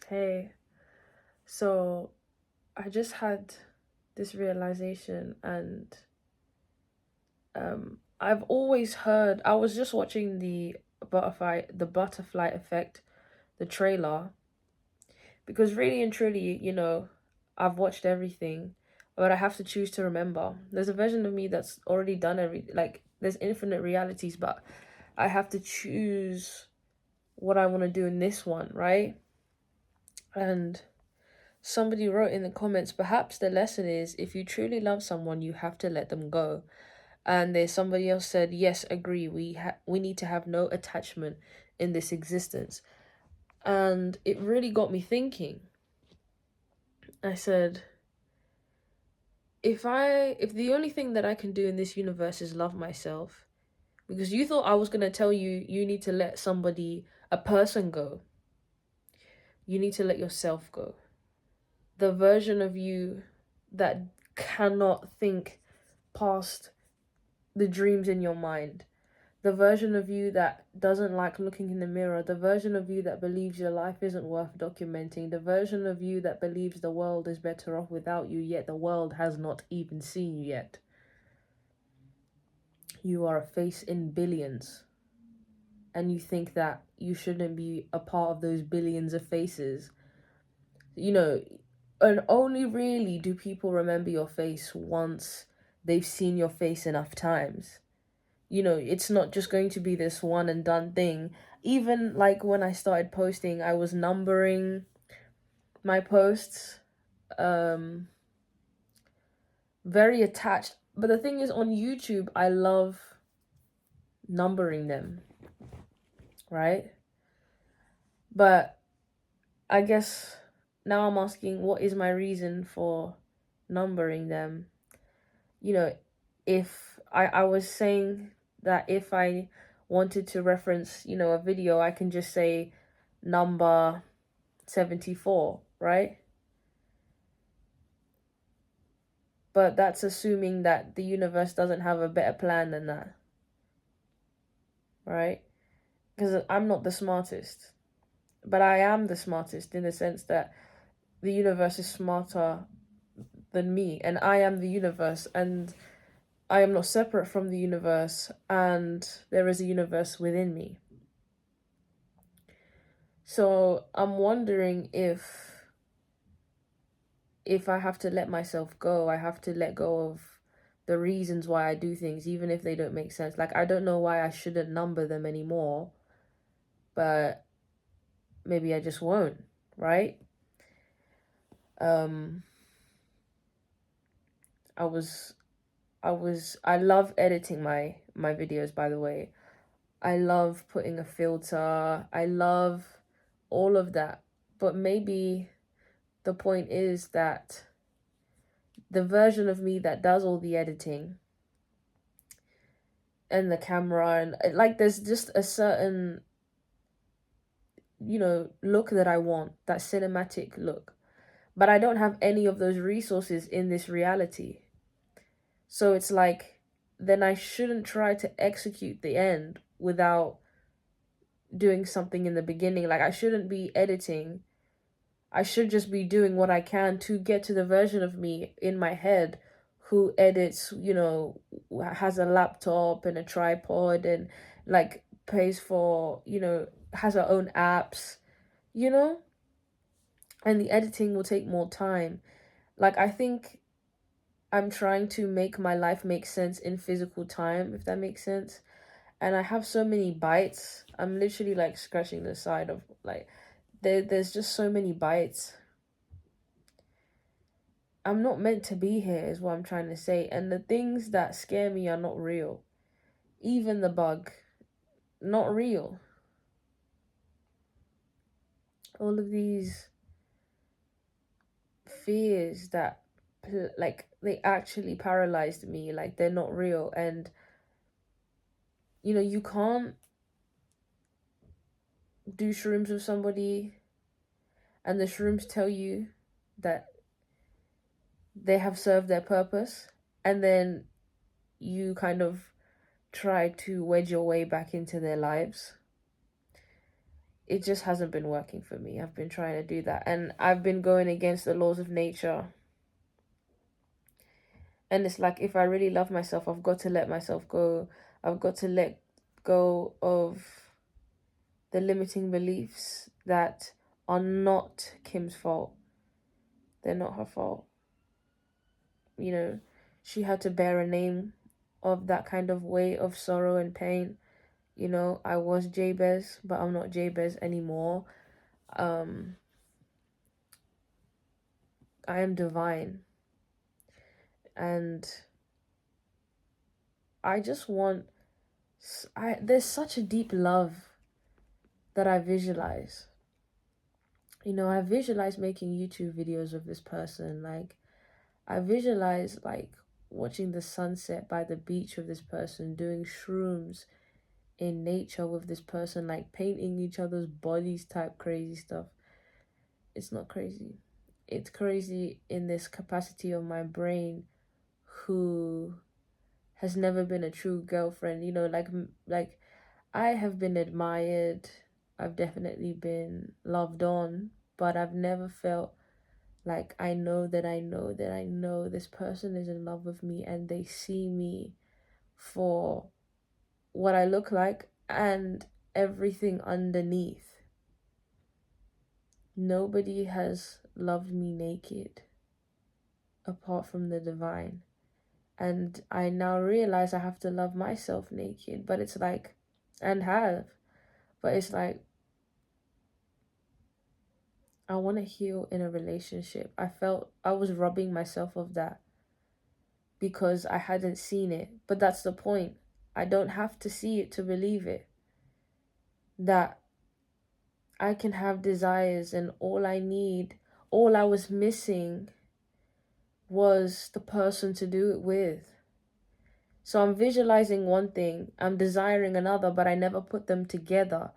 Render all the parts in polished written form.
Hey, so I just had this realization, and I've always heard. I was just watching the butterfly effect, the trailer, because really and truly, I've watched everything, but I have to choose to remember. There's a version of me that's already done there's infinite realities, but I have to choose what I want to do in this one, right? And somebody wrote in the comments, perhaps the lesson is if you truly love someone, you have to let them go. And there's somebody else said, yes, agree. We need to have no attachment in this existence. And it really got me thinking. I said, if the only thing that I can do in this universe is love myself, because you thought I was going to tell you you need to let a person go. You need to let yourself go. The version of you that cannot think past the dreams in your mind, the version of you that doesn't like looking in the mirror, the version of you that believes your life isn't worth documenting, the version of you that believes the world is better off without you, yet the world has not even seen you yet. You are a face in billions, and you think that you shouldn't be a part of those billions of faces. And only really do people remember your face once they've seen your face enough times. It's not just going to be this one and done thing. Even like when I started posting, I was numbering my posts, very attached. But the thing is, on YouTube, I love numbering them, right? But I guess now I'm asking, what is my reason for numbering them? If I was saying that if I wanted to reference, a video, I can just say number 74, right? But that's assuming that the universe doesn't have a better plan than that, right? Because I'm not the smartest, but I am the smartest in the sense that the universe is smarter than me, and I am the universe, and I am not separate from the universe, and there is a universe within me. So I'm wondering if I have to let myself go, I have to let go of the reasons why I do things, even if they don't make sense. Like, I don't know why I shouldn't number them anymore, but maybe I just won't, right? Um, I love editing my videos, by the way. I love putting a filter. I love all of that. But maybe the point is that the version of me that does all the editing and the camera and like there's just a certain look that I want, that cinematic look, but I don't have any of those resources in this reality. So it's like, then I shouldn't try to execute the end without doing something in the beginning. Like, I shouldn't be editing. I should just be doing what I can to get to the version of me in my head who edits, has a laptop and a tripod and like pays for, has her own apps, you know? And the editing will take more time. Like, I think I'm trying to make my life make sense in physical time, if that makes sense. And I have so many bites. I'm literally like scratching the side of like, there's just so many bites. I'm not meant to be here, is what I'm trying to say. And the things that scare me are not real. Even the bug, not real. All of these fears that, like, they actually paralyzed me. Like, they're not real. And, you can't do shrooms with somebody and the shrooms tell you that they have served their purpose. And then you kind of try to wedge your way back into their lives. it just hasn't been working for me. I've been trying to do that, and I've been going against the laws of nature. And it's like, if I really love myself, I've got to let myself go. I've got to let go of the limiting beliefs that are not Kim's fault. They're not her fault. You know, she had to bear a name of that kind of weight of sorrow and pain. You know, I was Jabez, but I'm not Jabez anymore. I am divine. And I just want, there's such a deep love that I visualize. You know, I visualize making YouTube videos of this person. Like, I visualize, like, watching the sunset by the beach with this person, doing shrooms in nature with this person, like painting each other's bodies type crazy stuff. It's not crazy. It's crazy in this capacity of my brain, who has never been a true girlfriend. You know, like I have been admired. I've definitely been loved on, but I've never felt like I know that I know that I know this person is in love with me, and they see me for what I look like and everything underneath. Nobody has loved me naked apart from the divine. And I now realize I have to love myself naked, but it's like, and have, but it's like, I want to heal in a relationship. I felt I was robbing myself of that because I hadn't seen it. But that's the point. I don't have to see it to believe it. That I can have desires, and all I was missing was the person to do it with. So I'm visualizing one thing, I'm desiring another, but I never put them together.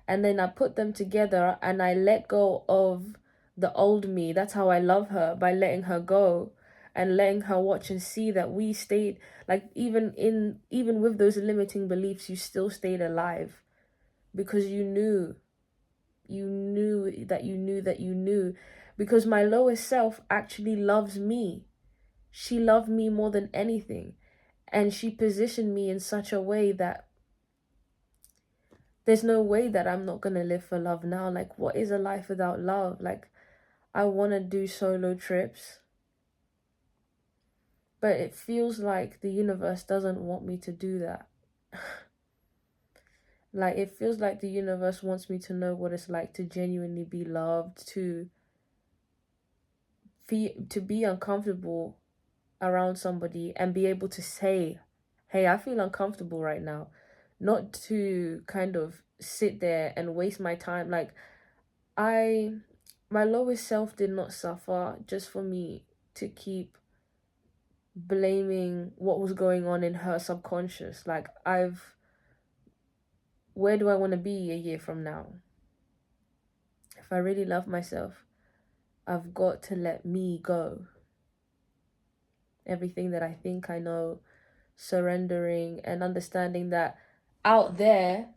And then I put them together and I let go of the old me. That's how I love her, by letting her go and letting her watch and see that we stayed, like, even with those limiting beliefs, you still stayed alive because you knew that you knew that you knew, because my lowest self actually loves me. She loved me more than anything. And she positioned me in such a way that there's no way that I'm not going to live for love now. Like, what is a life without love? Like, I want to do solo trips, but it feels like the universe doesn't want me to do that. Like, it feels like the universe wants me to know what it's like to genuinely be loved, to be uncomfortable around somebody and be able to say, hey, I feel uncomfortable right now. Not to kind of sit there and waste my time. Like, my lowest self did not suffer just for me to keep blaming what was going on in her subconscious. Like, where do I want to be a year from now? If I really love myself, I've got to let me go. Everything that I think I know, surrendering and understanding that out there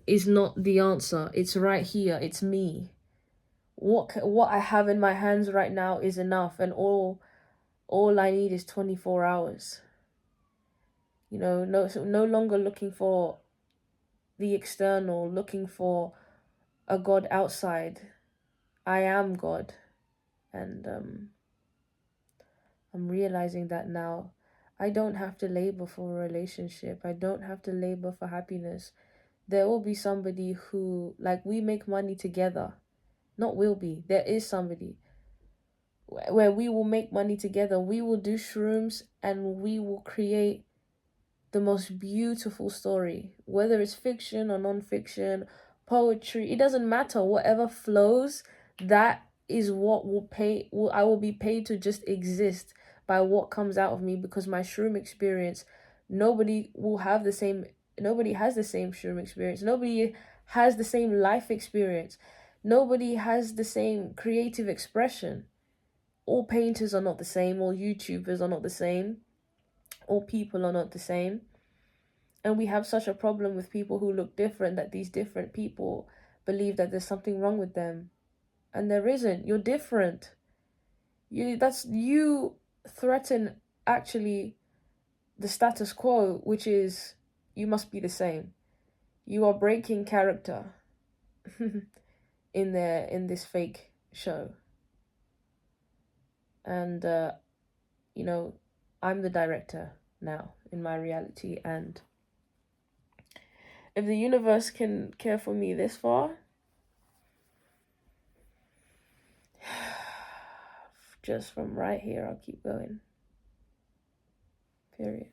is not the answer. It's right here. It's me. What I have in my hands right now is enough, and all I need is 24 hours. You know, no longer looking for the external, looking for a God outside. I am God, and I'm realizing that now. I don't have to labor for a relationship. I don't have to labor for happiness. There will be somebody who, like, we make money together. Not will be. There is somebody where we will make money together. We will do shrooms and we will create the most beautiful story, whether it's fiction or non-fiction, poetry, it doesn't matter. Whatever flows, that is what I will be paid to just exist by what comes out of me, because my shroom experience, nobody has the same shroom experience. Nobody has the same life experience. Nobody has the same creative expression. All painters are not the same. All YouTubers are not the same. All people are not the same. And we have such a problem with people who look different, that these different people believe that there's something wrong with them, and there isn't. You're different. You threaten actually the status quo, which is you must be the same. You are breaking character in this fake show. And you know, I'm the director now in my reality, and if the universe can care for me this far, just from right here, I'll keep going. Period.